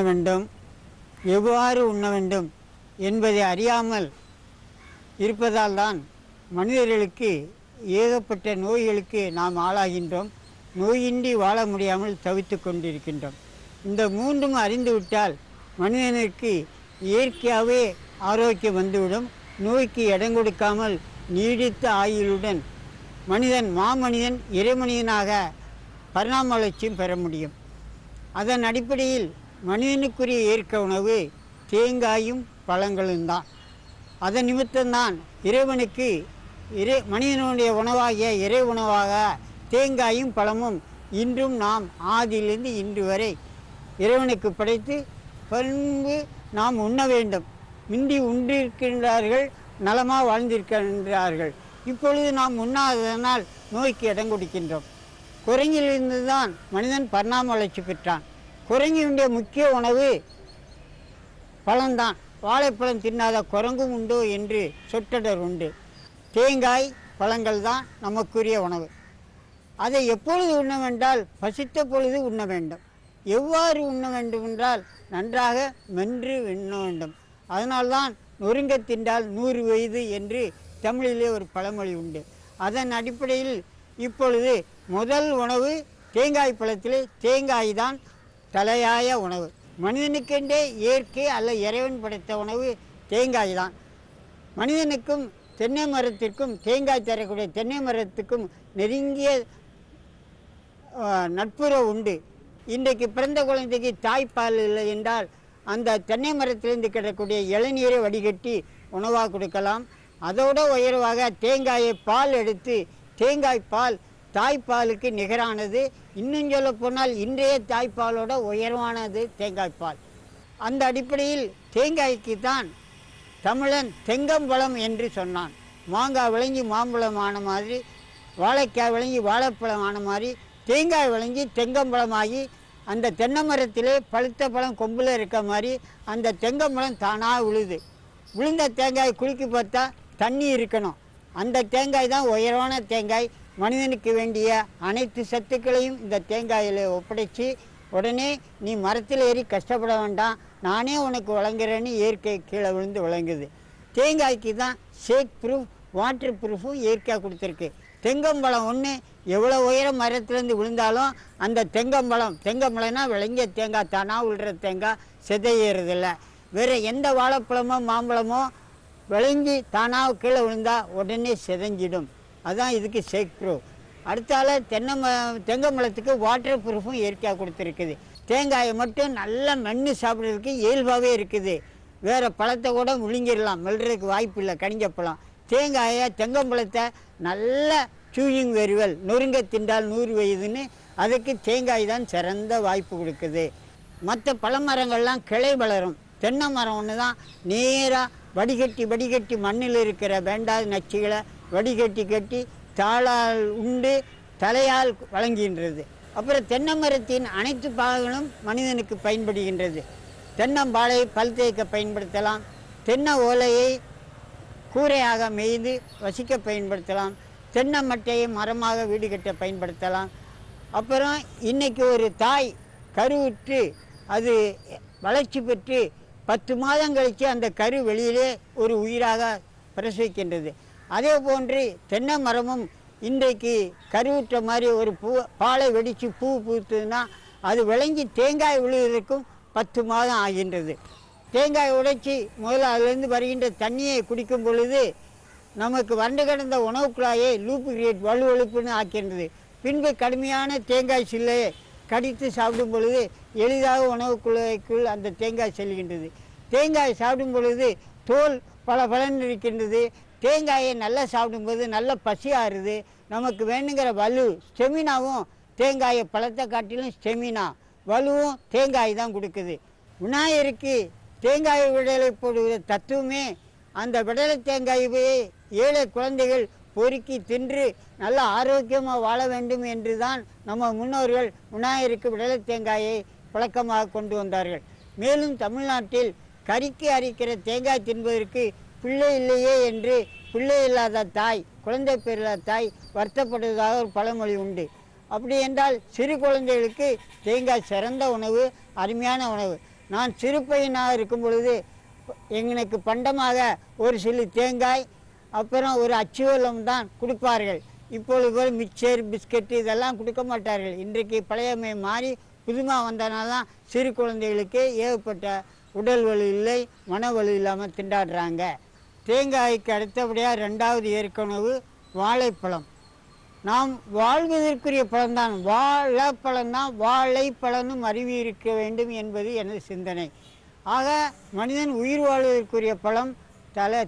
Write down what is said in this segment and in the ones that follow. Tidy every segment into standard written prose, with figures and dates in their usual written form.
வேண்டும், எவ்வாறு உண்ண வேண்டும் என்பதை அறியாமல் இருப்பதால் தான் மனிதர்களுக்கு ஏகப்பட்ட நோய்களுக்கு நாம் ஆளாகின்றோம். நோயின்றி வாழ முடியாமல் தவித்து கொண்டிருக்கின்றோம். இந்த மூன்றும் அறிந்துவிட்டால் மனிதனுக்கு இயற்கையாகவே ஆரோக்கியம் வந்துவிடும். நோய்க்கு இடம் கொடுக்காமல் நீடித்த ஆயுளுடன் மனிதன் மாமனிதன் இறைமனிதனாக பரிணாம வளர்ச்சியும் பெற முடியும். அதன் அடிப்படையில் மனிதனுக்குரிய இயற்கை உணவு தேங்காயும் பழங்களும் தான். அதன் நிமித்தம்தான் இறைவனுக்கு மனிதனுடைய உணவாகிய இறை உணவாக தேங்காயும் பழமும் இன்றும் நாம் ஆதியிலிருந்து இன்று வரை இறைவனுக்கு படைத்து பண்பு நாம் உண்ண வேண்டும். மிந்தி உண்டிருக்கின்றார்கள், நலமாக வாழ்ந்திருக்கின்றார்கள். இப்பொழுது நாம் உண்ணாததனால் நோய்க்கு இடம் கொடுக்கின்றோம். குரங்கிலிருந்து தான் மனிதன் பரிணாம வளர்ச்சி பெற்றான். குரங்கினுடைய முக்கிய உணவு பழம்தான். வாழைப்பழம் தின்னாத குரங்கும் உண்டோ என்று சொற்றொடர் உண்டு. தேங்காய் பழங்கள் தான் நமக்குரிய உணவு. அதை எப்பொழுது உண்ண வேண்டால் பசித்த பொழுது உண்ண வேண்டும். எவ்வாறு உண்ண வேண்டும் என்றால் நன்றாக மென்று உண்ண வேண்டும். அதனால்தான் நொறுங்க தின்றால் 100 வயது என்று தமிழிலே ஒரு பழமொழி உண்டு. அதன் அடிப்படையில் இப்பொழுது முதல் உணவு தேங்காய் பழத்திலே தேங்காய் தான் தலையாய உணவு. மனிதனுக்கென்றே இயற்கை அல்ல இறைவன் படைத்த உணவு தேங்காய் தான். மனிதனுக்கும் தென்னை மரத்திற்கும் தேங்காய் தரக்கூடிய தென்னை மரத்துக்கும் நெருங்கிய நட்புறவு உண்டு. இன்றைக்கு பிறந்த குழந்தைக்கு தாய்ப்பால் இல்லை என்றால் அந்த தென்னை மரத்திலிருந்து கிடைக்கக்கூடிய இளநீரை வடிகட்டி உணவாக கொடுக்கலாம். அதோடு உயர்வாக தேங்காயை பால் எடுத்து தேங்காய் பால் தாய்ப்பாலுக்கு நிகரானது. இன்னும் சொல்ல போனால் இன்றைய தாய்ப்பாலோட உயர்வானது தேங்காய்ப்பால். அந்த அடிப்படையில் தேங்காய்க்கு தான் தமிழன் தெங்கம்பழம் என்று சொன்னான். மாங்காய் விளங்கி மாம்பழம் ஆன மாதிரி, வாழைக்காய் விளங்கி வாழைப்பழம் ஆன மாதிரி தேங்காய் விளங்கி தெங்கம்பழமாகி அந்த தென்னை மரத்திலே பழுத்த பழம் கொம்பில் இருக்க மாதிரி அந்த தெங்கம்பழம் தானாக விழுது. விழுந்த தேங்காய் குலுக்கி பார்த்தா தண்ணி இருக்கணும். அந்த தேங்காய் தான் உயர்வான தேங்காய். மனிதனுக்கு வேண்டிய அனைத்து சத்துக்களையும் இந்த தேங்காயில் ஒப்படைச்சி உடனே நீ மரத்தில் ஏறி கஷ்டப்பட வேண்டாம், நானே உனக்கு வழங்குறேன்னு இயற்கை கீழே விழுந்து விளங்குது. தேங்காய்க்கு தான் ஷேக் ப்ரூஃப் வாட்டர் ப்ரூஃபும் இயற்கையாக கொடுத்துருக்கு. தெங்கம்பழம் ஒன்று எவ்வளோ உயரம் மரத்துலேருந்து விழுந்தாலும் அந்த தெங்கம்பழம்னா விளங்கிய தேங்காய் தானாக விழுற தேங்காய் சிதையறதில்லை. வேறு எந்த வாழைப்பழமோ மாம்பழமோ விளங்கி தானாக கீழே விழுந்தால் உடனே சிதைஞ்சிடும். அதுதான் இதுக்கு ஷேக் ப்ரூஃப். அடுத்தால தெங்கம்பழத்துக்கு வாட்டர் ப்ரூஃபும் இயற்கையாக கொடுத்துருக்குது. தேங்காயை மட்டும் நல்லா மென்று சாப்பிட்றதுக்கு இயல்பாகவே இருக்குது. வேறு பழத்தை கூட முழுங்கிடலாம், மெல்றதுக்கு வாய்ப்பு இல்லை. கனிஞ்ச பழம் தேங்காயை தெங்கம்பழத்தை நல்ல சூயிங் வெறுவல் நொறுங்க தின்றால் 100 வயதுன்னு அதுக்கு தேங்காய் தான் சிறந்த வாய்ப்பு கொடுக்குது. மற்ற பழமரங்கள்லாம் கிளை வளரும். தென்னை மரம் ஒன்று தான் நேராக வடிகட்டி மண்ணில் இருக்கிற வேண்டாத நச்சுகளை வடிகட்டி தாளால் உண்டு தலையால் வழங்குகின்றது. அப்புறம் தென்னை மரத்தின் அனைத்து பாகங்களும் மனிதனுக்கு பயன்படுகின்றது. தென்னம்பாலை பல் தேய்க்க பயன்படுத்தலாம். தென்னை ஓலையை கூரையாக மேய்ந்து வசிக்க பயன்படுத்தலாம். தென்னை மட்டையை மரமாக வீடு கட்ட பயன்படுத்தலாம். அப்புறம் இன்றைக்கி ஒரு தாய் கருவுற்று அது வளர்ச்சி பெற்று 10 மாதம் கழித்து அந்த கரு வெளியிலே ஒரு உயிராக பிரசவிக்கின்றது. அதே போன்று தென்னை மரமும் இன்றைக்கு கருவுற்ற மாதிரி ஒரு பாலை வெடித்து பூ பூத்துதுன்னா அது விளங்கி தேங்காய் விழுவதற்கும் 10 மாதம் ஆகின்றது. தேங்காய் உடைச்சி முதல்ல அதிலிருந்து வருகின்ற தண்ணியை குடிக்கும் பொழுது நமக்கு வறண்டு கிடந்த உணவு குழாயை லூப்ரிகேட் வலுவழுப்புன்னு ஆக்கின்றது. பின்பு கடுமையான தேங்காய் சில்லையை கடித்து சாப்பிடும் பொழுது எளிதாக உணவு குழாய்க்குள் அந்த தேங்காய் செல்கின்றது. தேங்காய் சாப்பிடும் பொழுது தோல் பல பலன் இருக்கின்றது. தேங்காயை நல்லா சாப்பிடும்போது நல்ல பசியாகுது. நமக்கு வேணுங்கிற வலு ஸ்டெமினாவும் தேங்காயை பழத்தை காட்டிலும் ஸ்டெமினா வலுவும் தேங்காய் தான் கொடுக்குது. விநாயகருக்கு தேங்காய் விடலை போடுகிற தத்துவமே அந்த விடலை தேங்காயை ஏழை குழந்தைகள் பொறுக்கி தின்று நல்ல ஆரோக்கியமாக வாழ வேண்டும் என்று தான் நம்ம முன்னோர்கள் விநாயகருக்கு விடலை தேங்காயை பழக்கமாக கொண்டு வந்தார்கள். மேலும் தமிழ்நாட்டில் கறிக்கு அரிக்கிற தேங்காய் தின்பதற்கு பிள்ளை இல்லையே என்று பிள்ளை இல்லாத தாய் குழந்தை பெறாத தாய் வருத்தப்படுவதாக ஒரு பழமொழி உண்டு. அப்படி என்றால் சிறு குழந்தைகளுக்கு தேங்காய் சிறந்த உணவு, அருமையான உணவு. நான் சிறு பையனாக இருக்கும் பொழுது எங்களுக்கு பண்டமாக ஒரு சிலு தேங்காய் அப்புறம் ஒரு அச்சுவலம் தான் கொடுப்பார்கள். இப்பொழுது போல் மிக்சர் பிஸ்கட்டு இதெல்லாம் கொடுக்க மாட்டார்கள். இன்றைக்கு பழையமை மாறி புதுமா வந்தனால தான் சிறு குழந்தைகளுக்கு ஏகப்பட்ட உடல் வலு இல்லை, மன வலு இல்லாமல் திண்டாடுறாங்க. தேங்காய்க்கு அடுத்தபடியாக ரெண்டாவது ஏற்கனவு வாழைப்பழம். நாம் வாழ்வதற்குரிய பழம்தான் வாழைப்பழம்தான், வாழைப்பழனும் அறிவு இருக்க வேண்டும் என்பது எனது சிந்தனை. ஆக மனிதன் உயிர் வாழ்வதற்குரிய பழம்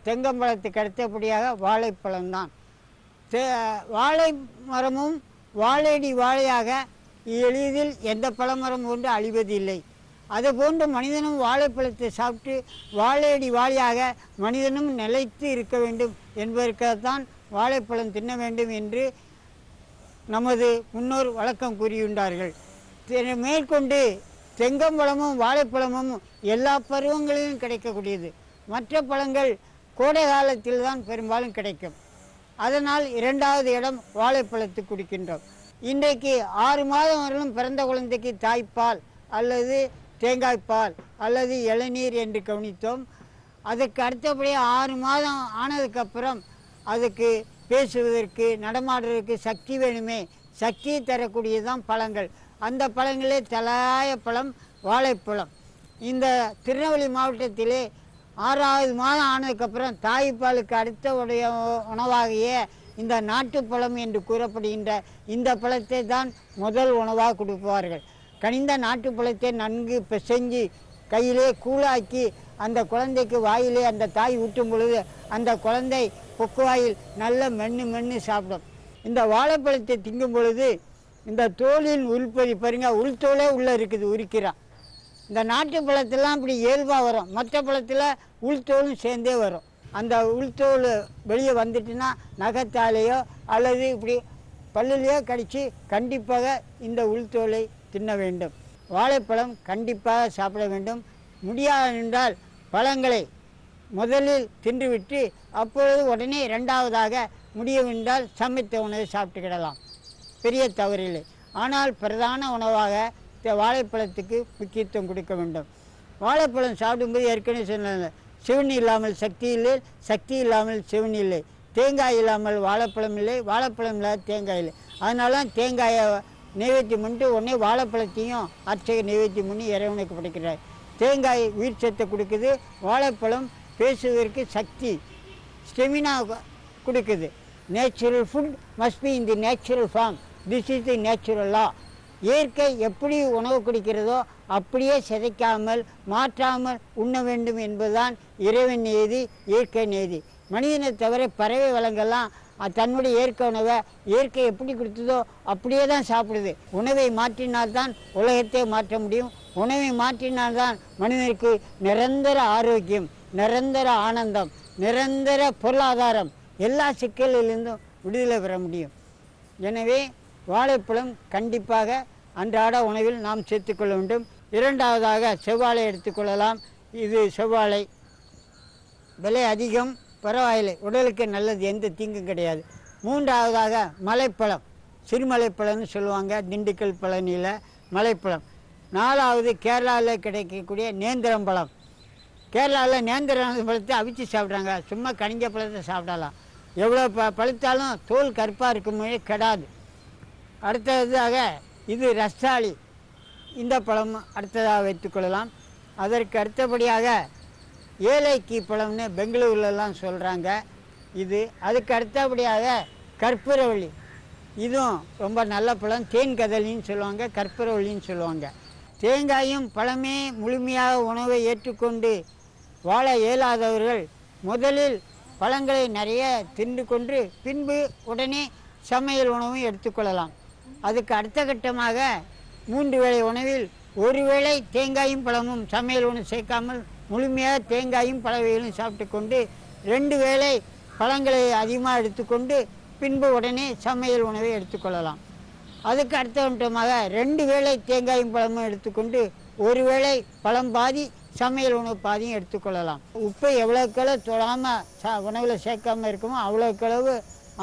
தெங்கம்பழத்துக்கு அடுத்தபடியாக வாழைப்பழம்தான். வாழை மரமும் வாழையடி வாழையாக எளிதில் எந்த பழமரம் ஒன்று அழிவதில்லை. அதுபோன்று மனிதனும் வாழைப்பழத்தை சாப்பிட்டு வாழையடி வாழையாக மனிதனும் நிலைத்து இருக்க வேண்டும் என்பதற்காகத்தான் வாழைப்பழம் தின்ன வேண்டும் என்று நமது முன்னோர் வழக்கம் கூறியுள்ளார்கள். மேற்கொண்டு தெங்கம்பழமும் வாழைப்பழமும் எல்லா பருவங்களிலும் கிடைக்கக்கூடியது. மற்ற பழங்கள் கோடை காலத்தில் தான் பெரும்பாலும் கிடைக்கும். அதனால் இரண்டாவது இடம் வாழைப்பழத்துக்கு கொடுக்கின்றோம். இன்றைக்கு 6 மாதம் வரலும் பிறந்த குழந்தைக்கு தாய்ப்பால் அல்லது தேங்காய்ப்பால் அல்லது இளநீர் என்று கவனித்தோம். அதுக்கு அடுத்தபடியாக 6 மாதம் ஆனதுக்கப்புறம் அதுக்கு பேசுவதற்கு நடமாடுவதற்கு சக்தி வேணுமே. சக்தி தரக்கூடியதான் பழங்கள். அந்த பழங்களே தலையாய பழம் வாழைப்பழம். இந்த திருநெல்வேலி மாவட்டத்திலே 6வது மாதம் ஆனதுக்கப்புறம் தாய்ப்பாலுக்கு அடுத்த உணவாகிய இந்த நாட்டுப்பழம் என்று கூறப்படுகின்ற இந்த பழத்தை தான் முதல் உணவாக கொடுப்பார்கள். கனிந்த நாட்டுப்பழத்தை நன்கு பிசைஞ்சு கையிலே கூழாக்கி அந்த குழந்தைக்கு வாயிலே அந்த தாய் ஊட்டும் பொழுது அந்த குழந்தை பொக்குவாயில் நல்ல மென்று சாப்பிடும். இந்த வாழைப்பழத்தை திங்கும் பொழுது இந்த தோலின் உள்பதி பாருங்க, உள்தோலே உள்ளே இருக்குது, உரிக்கிறான். இந்த நாட்டு பழத்தெல்லாம் இப்படி இயல்பாக வரும், மற்ற பழத்தில் உள்தோலும் சேர்ந்தே வரும். அந்த உள்தோல் வெளியே வந்துட்டுன்னா நகத்தாலேயோ அல்லது இப்படி பல்லுலேயோ கடித்து கண்டிப்பாக இந்த உள்தோலை தின்ன வேண்டும். வாழைப்பழம் கண்டிப்பாக சாப்பிட வேண்டும். முடியாதென்றால் பழங்களை முதலில் தின்றுவிட்டு அப்பொழுது உடனே இரண்டாவதாக முடியவென்றால் சமைத்த உணவை சாப்பிட்டுக்கிடலாம், பெரிய தவறில்லை. ஆனால் பிரதான உணவாக வாழைப்பழத்துக்கு முக்கியத்துவம் கொடுக்க வேண்டும். வாழைப்பழம் சாப்பிடும்போது ஏற்கனவே சொன்ன சிவனி இல்லாமல் சக்தி இல்லை, சக்தி இல்லாமல் சிவனி இல்லை, தேங்காய் இல்லாமல் வாழைப்பழம் இல்லை, வாழைப்பழம் இல்லாத தேங்காய் இல்லை. அதனால தேங்காயை நைவேத்தியம் பண்ணிட்டு உடனே வாழைப்பழத்தையும் அர்ச்சக நைவேத்தியம் பண்ணி இறைவனுக்கு படைக்கிறார். தேங்காய் உயிர் சத்தை கொடுக்குது, வாழைப்பழம் பேசுவதற்கு சக்தி ஸ்டெமினா கொடுக்குது. Natural food must be in the natural form, this is the natural law. இயற்கை எப்படி உணவு கொடுக்கிறதோ அப்படியே சிதைக்காமல் மாற்றாமல் உண்ண வேண்டும் என்பதுதான் இறைவன் நீதி, இயற்கை நீதி. மனிதனை தவிர பறவை வளங்கள்லாம் தன்னுடைய இயற்கை உணவை இயற்கை எப்படி கொடுத்ததோ அப்படியே தான் சாப்பிடுது. உணவை மாற்றினால்தான் உலகத்தை மாற்ற முடியும். உணவை மாற்றினால்தான் மனிதனுக்கு நிரந்தர ஆரோக்கியம், நிரந்தர ஆனந்தம், நிரந்தர பொருளாதாரம், எல்லா சிக்கலிலிருந்தும் விடுதலை பெற முடியும். எனவே வாழைப்பழம் கண்டிப்பாக அன்றாட உணவில் நாம் சேர்த்துக்கொள்ள வேண்டும். இரண்டாவதாக செவ்வாழை எடுத்துக்கொள்ளலாம். இது செவ்வாழை விலை அதிகம், பரவாயில்லை, உடலுக்கு நல்லது, எந்த தீங்கும் கிடையாது. மூன்றாவதாக மலைப்பழம், சிறுமலைப்பழம்னு சொல்லுவாங்க, திண்டுக்கல் பழனியில் மலைப்பழம். நாலாவது கேரளாவில் கிடைக்கக்கூடிய நேந்திரம்பழம். கேரளாவில் நேந்திரம் பழத்தை அவிச்சு சாப்பிட்றாங்க, சும்மா கனிஞ்ச பழத்தை சாப்பிடலாம். எவ்வளோ பழுத்தாலும் தோல் கருப்பாக இருக்கும்போது கெடாது. அடுத்ததாக இது ரஸ்தாளி, இந்த பழம் அடுத்ததாக வைத்துக்கொள்ளலாம். அதற்கு அடுத்தபடியாக ஏலைக்கி பழம்னு பெங்களூர்லலாம் சொல்கிறாங்க இது. அதுக்கு அடுத்தபடியாக கற்பூரவள்ளி, இதுவும் ரொம்ப நல்ல பழம். தேன் கதலின்னு சொல்லுவாங்க, கற்பூரவள்ளின்னு சொல்லுவாங்க. தேங்காயும் பழமே முழுமையாக உணவை ஏற்றுக்கொண்டு வாழ இயலாதவர்கள் முதலில் பழங்களை நிறைய தின்று கொண்டு பின்பு உடனே சமையல் உணவும் எடுத்துக்கொள்ளலாம். அதுக்கு அடுத்த கட்டமாக 3 வேளை உணவில் 1 வேளை தேங்காயும் பழமும் சமையல் உணவு சேர்க்காமல் முழுமையாக தேங்காயும் பழவைகளும் சாப்பிட்டு கொண்டு 2 வேளை பழங்களை அதிகமாக எடுத்துக்கொண்டு பின்பு உடனே சமையல் உணவை எடுத்துக்கொள்ளலாம். அதுக்கு அடுத்த கட்டமாக 2 வேளை தேங்காயும் பழமும் எடுத்துக்கொண்டு 1 வேளை பழம் பாதி சமையல் உணவு பாதியும் எடுத்துக்கொள்ளலாம். உப்பை எவ்வளோக்களவு தொடாமல் உணவில் சேர்க்காமல் இருக்குமோ அவ்வளோக்களவு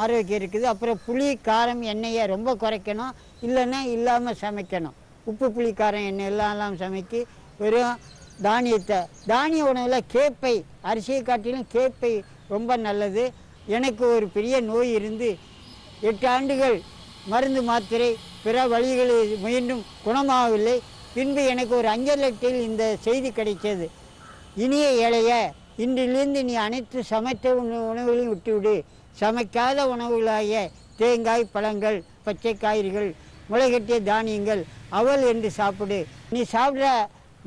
ஆரோக்கியம் இருக்குது. அப்புறம் புளி காரம் எண்ணெயை ரொம்ப குறைக்கணும், இல்லைன்னா இல்லாமல் சமைக்கணும். உப்பு புளி காரம் எண்ணெய் எல்லாம் சமைக்கி வெறும் தானியத்தை. தானிய உணவில் கேப்பை, அரிசியை காட்டிலும் கேப்பை ரொம்ப நல்லது. எனக்கு ஒரு பெரிய நோய் இருந்து 8 ஆண்டுகள் மருந்து மாத்திரை பிற வழிகளில் மீண்டும் குணமாகவில்லை. பின்பு எனக்கு ஒரு அஞ்சல் அட்டையில் இந்த செய்தி கிடைத்தது. இனிய ஏழைய, இன்றிலிருந்து நீ அனைத்து சமைத்த உணவுகளையும் விட்டுவிடு. சமைக்காத உணவுகளாகிய தேங்காய், பழங்கள், பச்சை காய்கறிகள், முளைகட்டிய தானியங்கள், அவல் என்று சாப்பிடு. நீ சாப்பிட்ற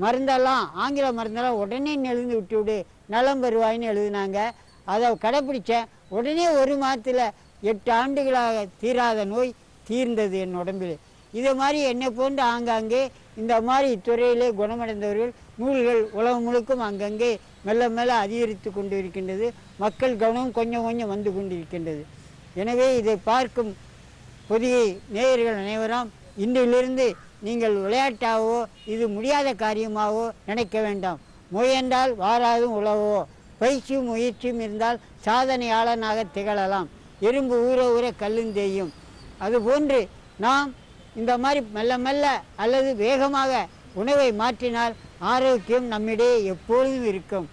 மருந்தெல்லாம், ஆங்கில மருந்தெல்லாம் உடனே எழுந்து விட்டுவிடு, நலம் பெறுவாயின்னு எழுதினாங்க. அதை கடைப்பிடிச்சேன். உடனே ஒரு மாதத்தில் 8 ஆண்டுகளாக தீராத நோய் தீர்ந்தது என் உடம்பில். இது மாதிரி என்னை போன்று ஆங்காங்கே இந்த மாதிரி துறையிலே குணமடைந்தவர்கள் நூல்கள் உலகம் முழுக்கும் அங்கங்கே மெல்ல மெல்ல அதிகரித்து கொண்டு இருக்கின்றது. மக்கள் கவனம் கொஞ்சம் கொஞ்சம் வந்து கொண்டிருக்கின்றது. எனவே இதை பார்க்கும் புதிய நேயர்கள் அனைவரும் இன்றிலிருந்து நீங்கள் விளையாட்டாகவோ இது முடியாத காரியமாகவோ நினைக்க வேண்டாம். முயன்றால் வாராதும் உழவோ, பயிற்சியும் முயற்சியும் இருந்தால் சாதனையாளனாக திகழலாம். எறும்பு ஊற ஊற கல்லுந்தேயும். அதுபோன்று நாம் இந்த மாதிரி மெல்ல மெல்ல அல்லது வேகமாக உணவை மாற்றினால் ஆரோக்கியம் நம்மிடையே எப்பொழுதும் இருக்கும்.